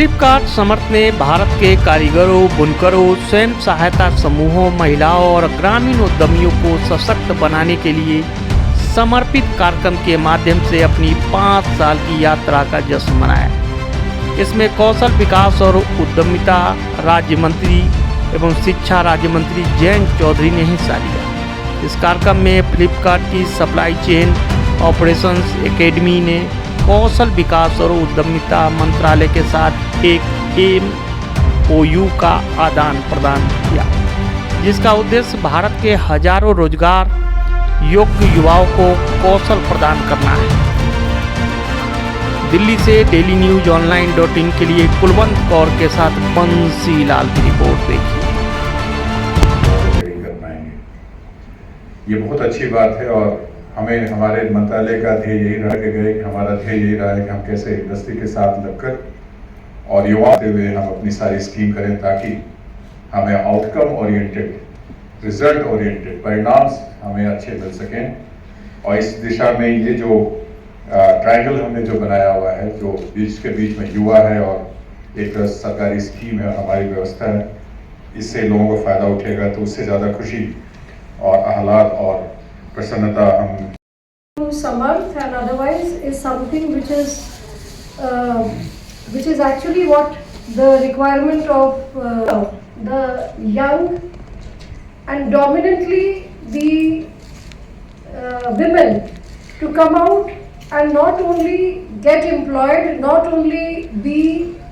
फ्लिपकार्ट समर्थ ने भारत के कारीगरों, बुनकरों, स्वयं सहायता समूहों, महिलाओं और ग्रामीण उद्यमियों को सशक्त बनाने के लिए समर्पित कार्यक्रम के माध्यम से अपनी 5 साल की यात्रा का जश्न मनाया। इसमें कौशल विकास और उद्यमिता राज्य मंत्री एवं शिक्षा राज्य मंत्री जयंत चौधरी ने हिस्सा लिया। इस कार्यक्रम में फ्लिपकार्ट की सप्लाई चेन ऑपरेशंस एकेडमी ने कौशल विकास और उद्यमिता मंत्रालय के साथ एक MOU का आदान प्रदान किया, जिसका उद्देश्य भारत के हजारों रोजगार योग्य युवाओं को कौशल प्रदान करना है। दिल्ली से डेली न्यूज online.in के लिए कुलवंत कौर के साथ बंसी लाल की रिपोर्ट देखिए। ये बहुत अच्छी बात है और हमें हमारे मंत्रालय का ध्येय यही रह के गए कि हमारा ध्येय यही रहा है कि हम कैसे इंडस्ट्री के साथ लगकर और युवाओं के हुए हम अपनी सारी स्कीम करें ताकि हमें आउटकम ओरिएंटेड, रिजल्ट ओरिएंटेड परिणाम हमें अच्छे मिल सकें। और इस दिशा में ये जो ट्रायंगल हमने जो बनाया हुआ है, जो बीच के बीच में युवा है और एक सरकारी स्कीम है और हमारी व्यवस्था है, इससे लोगों को फायदा उठेगा तो उससे ज़्यादा खुशी और आह्लाद और प्रसन्नता हम Samarth and otherwise is something which is actually what the requirement of the young and dominantly the women to come out and not only get employed, not only be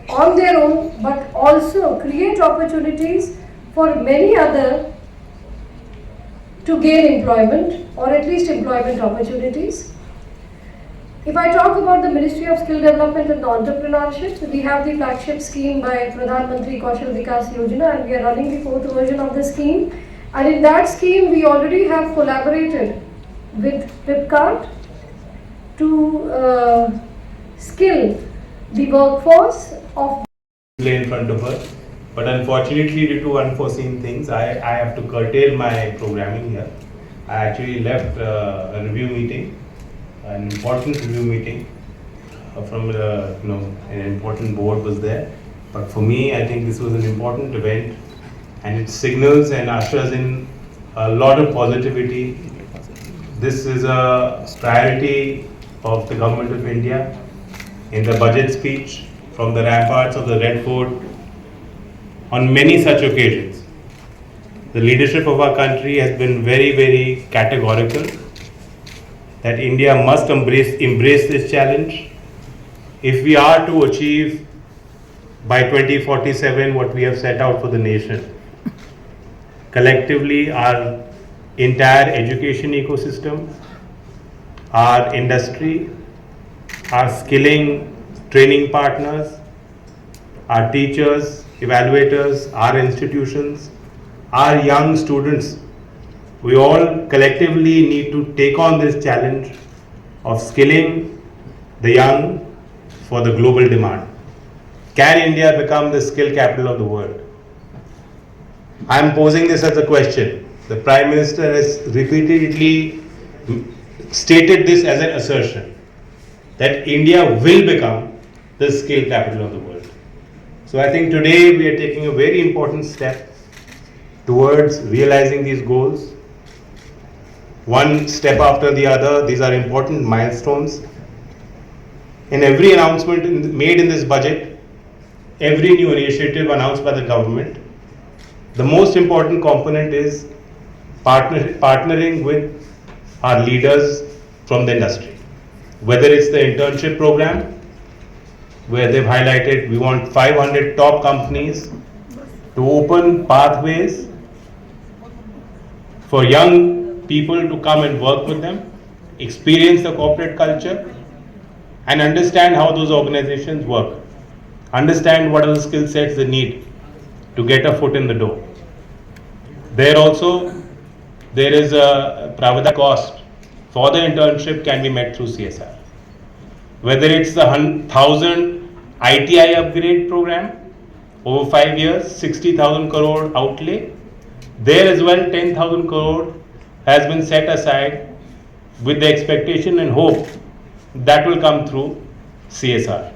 on their own, but also create opportunities for many other to gain employment or at least employment opportunities. If I talk about the Ministry of Skill Development and Entrepreneurship, we have the flagship scheme by Pradhan Mantri Kaushal Vikas Yojana and we are running the 4th version of the scheme. And in that scheme, we already have collaborated with Flipkart to skill the workforce of in front of her. But unfortunately, due to unforeseen things, I have to curtail my programming here. I actually left a review meeting, an important review meeting from an important board was there. But for me, I think this was an important event, and it signals and ushers in a lot of positivity. This is a priority of the Government of India. In the budget speech from the ramparts of the Red Fort, on many such occasions, the leadership of our country has been very, very categorical that India must embrace this challenge if we are to achieve by 2047 what we have set out for the nation. Collectively, our entire education ecosystem, our industry, our skilling training partners, our teachers, evaluators, our institutions, our young students, we all collectively need to take on this challenge of skilling the young for the global demand. Can India become the skill capital of the world? I am posing this as a question. The Prime Minister has repeatedly stated this as an assertion that India will become the skill capital of the world. So I think today we are taking a very important step towards realizing these goals. One step after the other, these are important milestones. In every announcement made in this budget, every new initiative announced by the government, the most important component is partnering with our leaders from the industry. Whether it's the internship program, where they've highlighted we want 500 top companies to open pathways for young people to come and work with them, experience the corporate culture, and understand how those organizations work. Understand what are the skill sets they need to get a foot in the door. There is a pravada cost for the internship can be met through CSR. Whether it's the 1,000 ITI upgrade program over 5 years, 60,000 crore outlay, there as well 10,000 crore has been set aside with the expectation and hope that will come through CSR.